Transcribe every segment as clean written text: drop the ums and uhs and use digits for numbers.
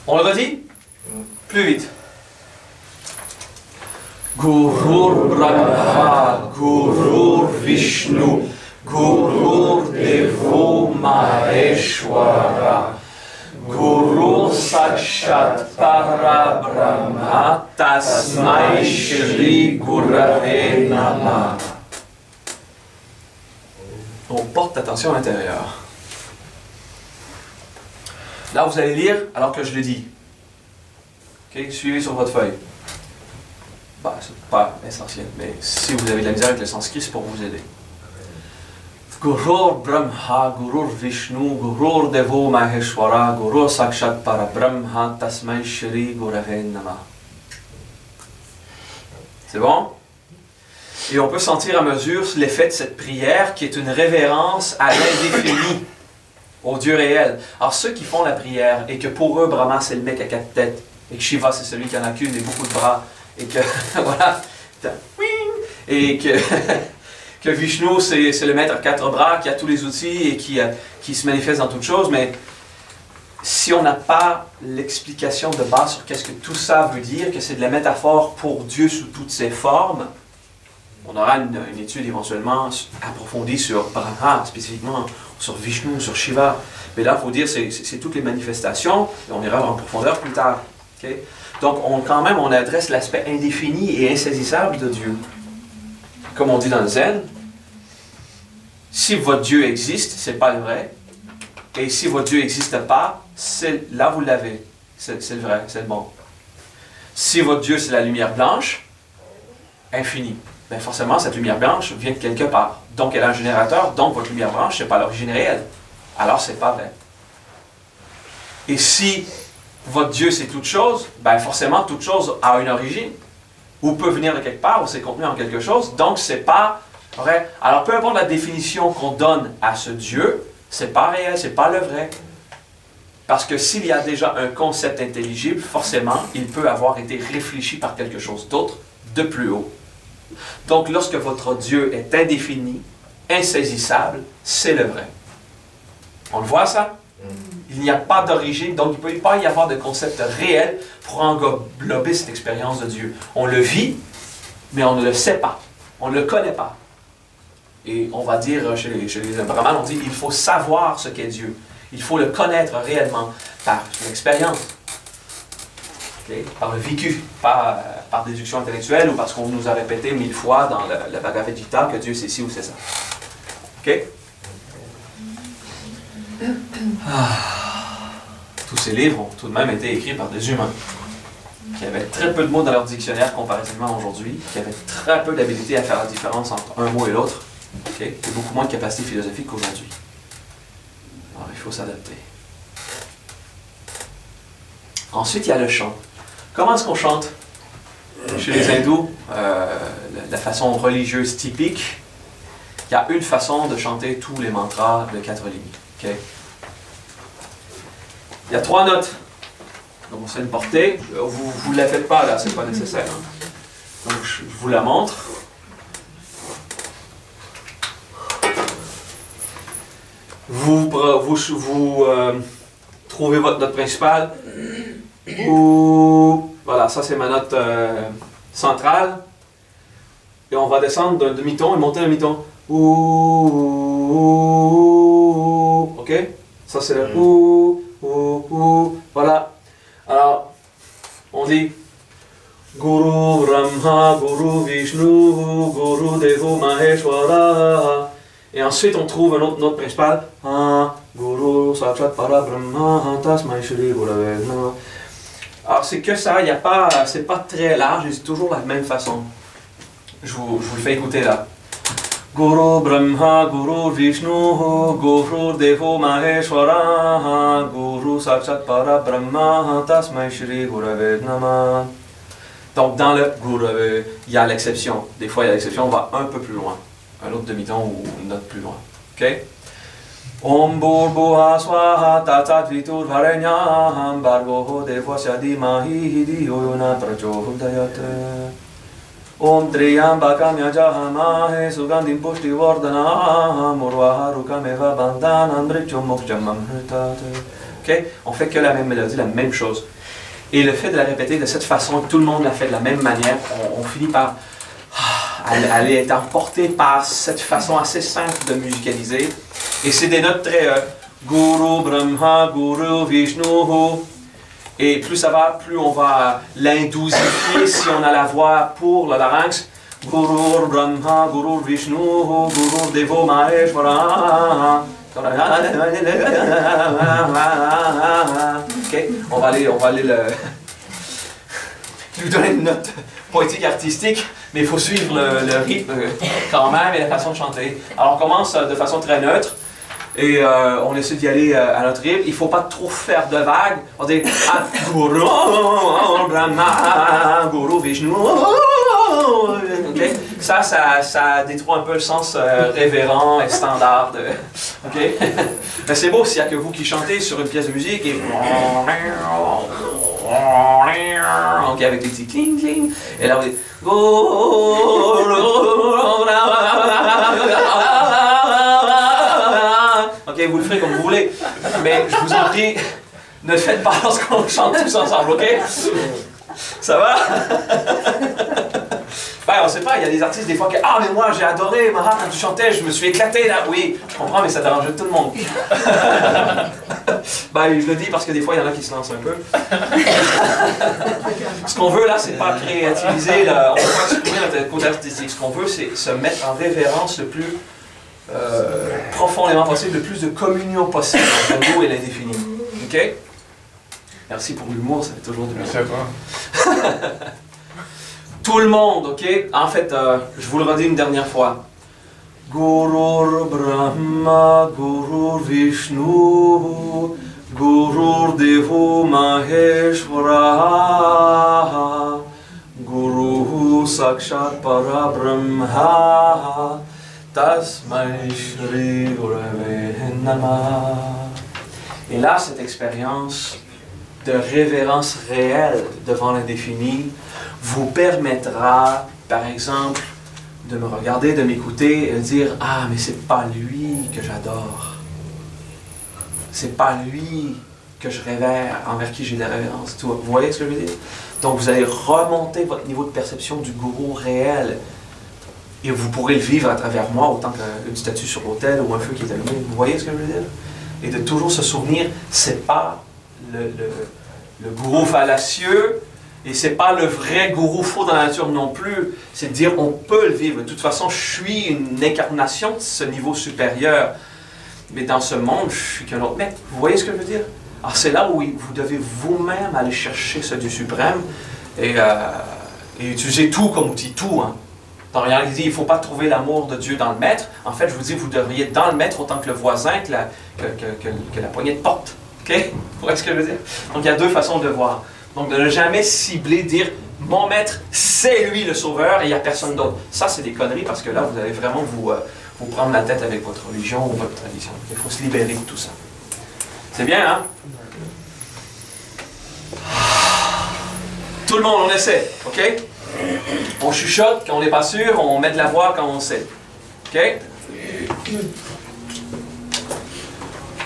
On le redit? Plus vite. Gurur Brahma, Gurur Vishnu, Gurur Devo Maheshwara, Guru Sakshat Parabrahma, Tasmai Shri Gurave Namah. On porte attention à l'intérieur. Là, vous allez lire alors que je le dis. Ok, suivez sur votre feuille. Bah, c'est pas essentiel, mais si vous avez de la misère avec le sanskrit, c'est pour vous aider. Gurur Brahma, Gurur Vishnu, Gurur Devo Maheshwara, Guru Sakshat Parabrahma, Tasmai Shri Gurave Namah. C'est bon? Et on peut sentir à mesure l'effet de cette prière qui est une révérence à l'indéfini, au Dieu réel. Alors ceux qui font la prière et que pour eux Brahma c'est le mec à 4 têtes et que Shiva c'est celui qui en a qu'une et beaucoup de bras et que voilà et que Vishnu c'est le maître à 4 bras qui a tous les outils et qui se manifeste dans toutes choses, mais si on n'a pas l'explication de base sur qu'est-ce que tout ça veut dire, que c'est de la métaphore pour Dieu sous toutes ses formes, on aura une étude éventuellement approfondie sur Brahma, spécifiquement sur Vishnu, sur Shiva. Mais là, il faut dire c'est toutes les manifestations, et on ira en profondeur plus tard. Okay? Donc, quand même, on adresse l'aspect indéfini et insaisissable de Dieu. Comme on dit dans le Zen, si votre Dieu existe, c'est pas le vrai. Et si votre Dieu n'existe pas, là vous l'avez. C'est le vrai, c'est le bon. Si votre Dieu c'est la lumière blanche, infinie, bien forcément cette lumière blanche vient de quelque part. Donc elle a un générateur, donc votre lumière blanche, ce n'est pas l'origine réelle. Alors c'est pas vrai. Et si votre Dieu c'est toute chose, bien forcément toute chose a une origine, ou peut venir de quelque part, ou c'est contenu en quelque chose, donc c'est pas vrai. Alors peu importe la définition qu'on donne à ce Dieu, c'est pas réel, c'est pas le vrai. Parce que s'il y a déjà un concept intelligible, forcément, il peut avoir été réfléchi par quelque chose d'autre de plus haut. Donc, lorsque votre Dieu est indéfini, insaisissable, c'est le vrai. On le voit, ça? Il n'y a pas d'origine, donc il ne peut pas y avoir de concept réel pour englober cette expérience de Dieu. On le vit, mais on ne le sait pas. On ne le connaît pas. Et on va dire, chez les Brahmanes, on dit il faut savoir ce qu'est Dieu. Il faut le connaître réellement par l'expérience, okay? Par le vécu, pas par déduction intellectuelle ou parce qu'on nous a répété 1000 fois dans le Bhagavad Gita que Dieu c'est ci ou c'est ça. Ok? Tous ces livres ont tout de même été écrits par des humains qui avaient très peu de mots dans leur dictionnaire comparativement aujourd'hui, qui avaient très peu d'habilité à faire la différence entre un mot et l'autre. Okay? Et beaucoup moins de capacité philosophique qu'aujourd'hui. Alors, il faut s'adapter. Ensuite, il y a le chant. Comment est-ce qu'on chante? Chez les hindous, la façon religieuse typique, il y a une façon de chanter tous les mantras de 4 lignes. Okay? Il y a 3 notes. Donc, c'est une portée. Vous ne la faites pas, là, c'est pas nécessaire. Hein? Donc, je vous la montre. Vous trouvez votre note principale. Voilà, ça c'est ma note centrale. Et on va descendre d'un demi-ton et monter un demi-ton. Ok? Ça c'est le Voilà. Alors, on dit Guru Brahma, Guru Vishnu, Guru Devo Maheshwara. Et ensuite, on trouve un autre note principale. Guru Sakshat Parabrahma, Tasmai Shri Gurave Namah. Alors, c'est que ça, c'est pas très large et c'est toujours la même façon. Je vous le fais écouter là. Guru Brahma, Guru Vishnu, Guru Devo Maheshwara, Guru Sakshat Parabrahma, Tasmai Shri Gurave Namah. Donc, dans le Gurave, il y a l'exception. Des fois, il y a l'exception, on va un peu plus loin. Un autre demi-ton ou une note plus loin. Ok? Om Bhurbuha Swaha Tatat Vitur Varenyam Bhargoho Devasya Dhimahi Dhiyo Yona Prachodayate Om Triyambakam Yajahamahe Sugandhim Pushti Vardhanam Urvaha Rukameva Bandhanam Mrityum Moksham Amritate Okay? On fait que la même mélodie, la même chose. Et le fait de la répéter de cette façon, que tout le monde l'a fait de la même manière, on finit par aller être emporté par cette façon assez simple de musicaliser. Et c'est des notes très Guru Brahma, Guru Vishnu. Et plus ça va, plus on va l'indousifier si on a la voix pour le larynx. Guru Brahma, Guru Vishnu, Guru Devo Maheshwara. Ok, on va aller lui donner une note poétique artistique, mais il faut suivre le rythme quand même et la façon de chanter. Alors on commence de façon très neutre et on essaie d'y aller à notre rythme. Il ne faut pas trop faire de vagues. On dit Guru Brahma, Guru Vishnu. Okay? Ça détruit un peu le sens révérent et standard. Okay? Mais c'est beau s'il n'y a que vous qui chantez sur une pièce de musique et okay, avec des petits cling cling. Et là on dit ok, vous le ferez comme vous voulez. Mais je vous en prie, ne le faites pas lorsqu'on chante tous ensemble, ok? Ça va? Ben, on sait pas, il y a des artistes des fois qui « Ah, mais moi j'ai adoré, Marat, quand tu chantais, je me suis éclaté là. » Oui, je comprends, mais ça dérangeait tout le monde. Ben, je le dis parce que des fois, il y en a qui se lancent un peu. Ce qu'on veut là, c'est pas créativiser, on veut pas exprimer notre côté artistique. Ce qu'on veut, c'est se mettre en révérence le plus profondément possible, le plus de communion possible entre le mot et l'indéfini. Ok? Merci pour l'humour, ça fait toujours du bien. Merci à toi. Tout le monde, ok? En fait, je vous le redis une dernière fois. Gurur Brahma, Gurur Vishnu, Gurur Devo Maheshwara, Guru Sakshat Parabrahma, Tasmai Shri Gurave Namah. Et là, cette expérience de révérence réelle devant l'indéfini vous permettra, par exemple, de me regarder, de m'écouter et de dire « Ah, mais c'est pas lui que j'adore. C'est pas lui que je révère, envers qui j'ai de la révérence. » Vous voyez ce que je veux dire? Donc, vous allez remonter votre niveau de perception du gourou réel et vous pourrez le vivre à travers moi, autant qu'une statue sur l'autel ou un feu qui est allumé. Vous voyez ce que je veux dire? Et de toujours se souvenir, c'est pas le gourou fallacieux, et c'est pas le vrai gourou faux dans la nature non plus. C'est de dire, on peut le vivre. De toute façon, je suis une incarnation de ce niveau supérieur. Mais dans ce monde, je suis qu'un autre. Mais vous voyez ce que je veux dire? Alors c'est là où vous devez vous-même aller chercher ce Dieu suprême et utiliser tout comme outil, tout. Hein. Dans rien, il dit, il ne faut pas trouver l'amour de Dieu dans le maître. En fait, je vous dis, vous devriez être dans le maître autant que le voisin, que la poignée de porte. OK? Vous voyez ce que je veux dire? Donc, il y a deux façons de voir. Donc, de ne jamais cibler, dire « Mon maître, c'est lui le sauveur et il n'y a personne d'autre. » Ça, c'est des conneries parce que là, vous allez vraiment vous prendre la tête avec votre religion ou votre tradition. Il faut se libérer de tout ça. C'est bien, hein? Tout le monde, on essaie, OK? On chuchote quand on n'est pas sûr, on met de la voix quand on sait. OK?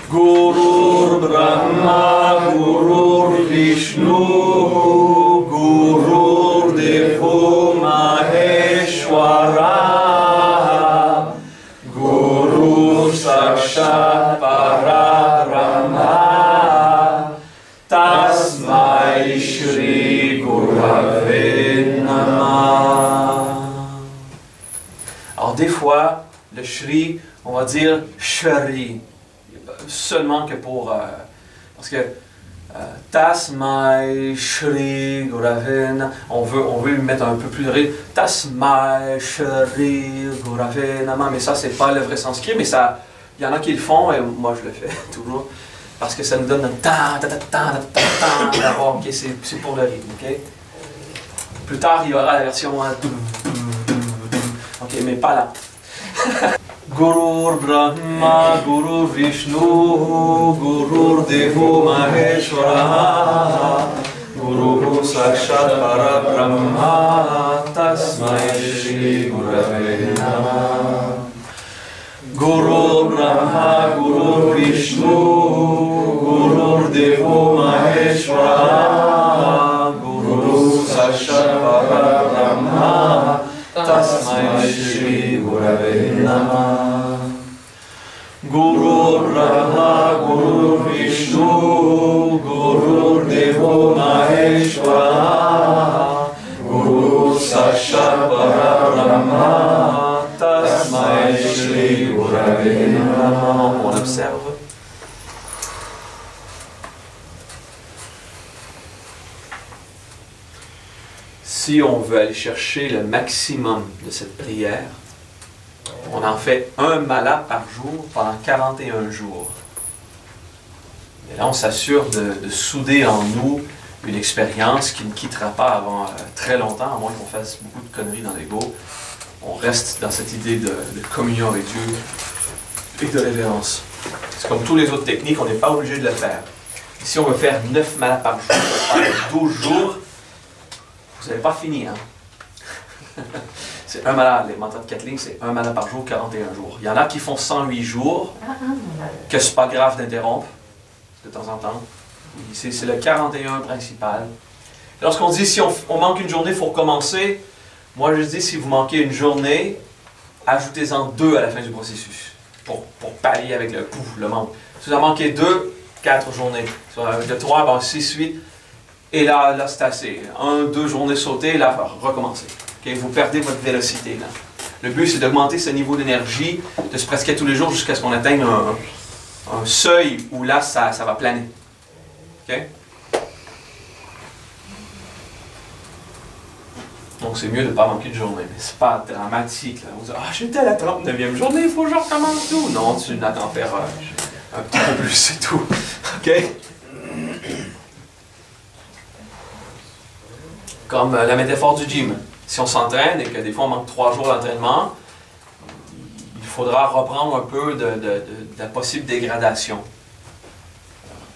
Gurur Brahma, Gurur Vishnu, Gurur Devo Maheshwara, Guru Sakshat Parabrahma, Tasmai Shri Gurave Namah. Alors des fois, le Shri, on va dire Shri. Seulement que pour... parce que Tasmai Shri Gurave, on veut lui mettre un peu plus de rythme. Tasmai Shri Gurave Namah, mais ça c'est pas le vrai sanskrit, mais ça, il y en a qui le font et moi je le fais toujours parce que ça nous donne un ta ta ta ta ta ta d'abord, ok, c'est pour le rythme, ok. Plus tard il y aura la version ok, mais pas là. Gurur Brahma, Gurur Vishnu, Gurur Devo Maheshwara, Guru Sakshat Parabrahma, Tasmai Shri Gurave Namah. Gurur Brahma, Gurur Vishnu, Gurur Maheshwara Guru Sakshat Parabrahma Tasmai Shri Gurave Namah. Guru Brahma Guru Vishnu Guru Devo Maheshwara Guru Sakshat Parabrahma Tasmai Shri Gurave Namah. On observe. Si on veut aller chercher le maximum de cette prière, on en fait un mala par jour pendant 41 jours. Et là, on s'assure de souder en nous une expérience qui ne quittera pas avant très longtemps, à moins qu'on fasse beaucoup de conneries dans l'ego. On reste dans cette idée de communion avec Dieu et de révérence. C'est comme toutes les autres techniques, on n'est pas obligé de le faire. Si on veut faire 9 malas par jour, pendant 12 jours, vous n'avez pas fini, hein? C'est un mala, les mantras de 4 lignes, c'est un mala par jour, 41 jours. Il y en a qui font 108 jours, que c'est pas grave d'interrompre, de temps en temps. C'est le 41 principal. Lorsqu'on dit si on manque une journée, il faut recommencer, moi je dis si vous manquez une journée, ajoutez-en 2 à la fin du processus, pour pallier avec le manque. Si vous en manquez 2, 4 journées. De 3, bon, 6, 8. Et là c'est assez. 1, 2 journées sautées, là, recommencer. Okay? Vous perdez votre vélocité. Là. Le but, c'est d'augmenter ce niveau d'énergie, de se pratiquer tous les jours jusqu'à ce qu'on atteigne un seuil où là, ça va planer. Okay? Donc, c'est mieux de ne pas manquer de journée. Mais c'est pas dramatique. Là. Vous dites, ah, j'étais à la 39e journée, il faut que je recommence tout. Non, tu n'as qu'à en faire un petit peu plus, c'est tout. OK? Comme la métaphore du gym. Si on s'entraîne et que des fois on manque 3 jours d'entraînement, il faudra reprendre un peu de la possible dégradation.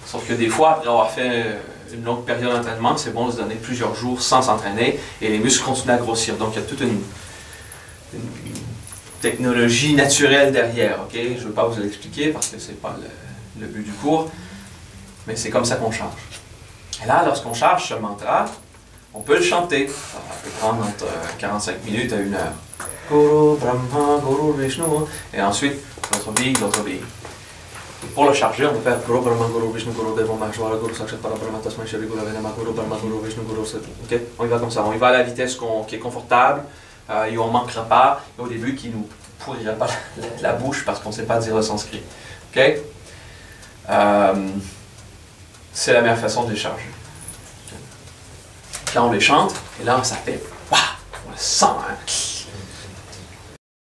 Sauf que des fois, après avoir fait une longue période d'entraînement, c'est bon de se donner plusieurs jours sans s'entraîner et les muscles continuent à grossir. Donc il y a toute une technologie naturelle derrière. Okay? Je ne veux pas vous l'expliquer parce que ce n'est pas le but du cours, mais c'est comme ça qu'on charge. Et là, lorsqu'on charge ce mantra, on peut le chanter. Ça peut prendre entre 45 minutes à 1 heure. Guru Brahma, Guru Vishnu. Et ensuite, l'autre bille, l'autre bille. Pour le charger, on peut faire Guru Brahma, Guru Vishnu, Guru Deva Maheshwara, Guru Sakshat Parabrahma Tasmai Shri Gurave Namah, Guru Brahma, Guru Vishnu, Guru Sakshat. Ok? On y va comme ça. On y va à la vitesse qui est confortable et on ne manquera pas. Et au début, qui ne nous pourrira pas la bouche parce qu'on ne sait pas dire le sanskrit. Ok? C'est la meilleure façon de les charger. Quand on les chante, et là, ça fait, waouh, on le sent, hein?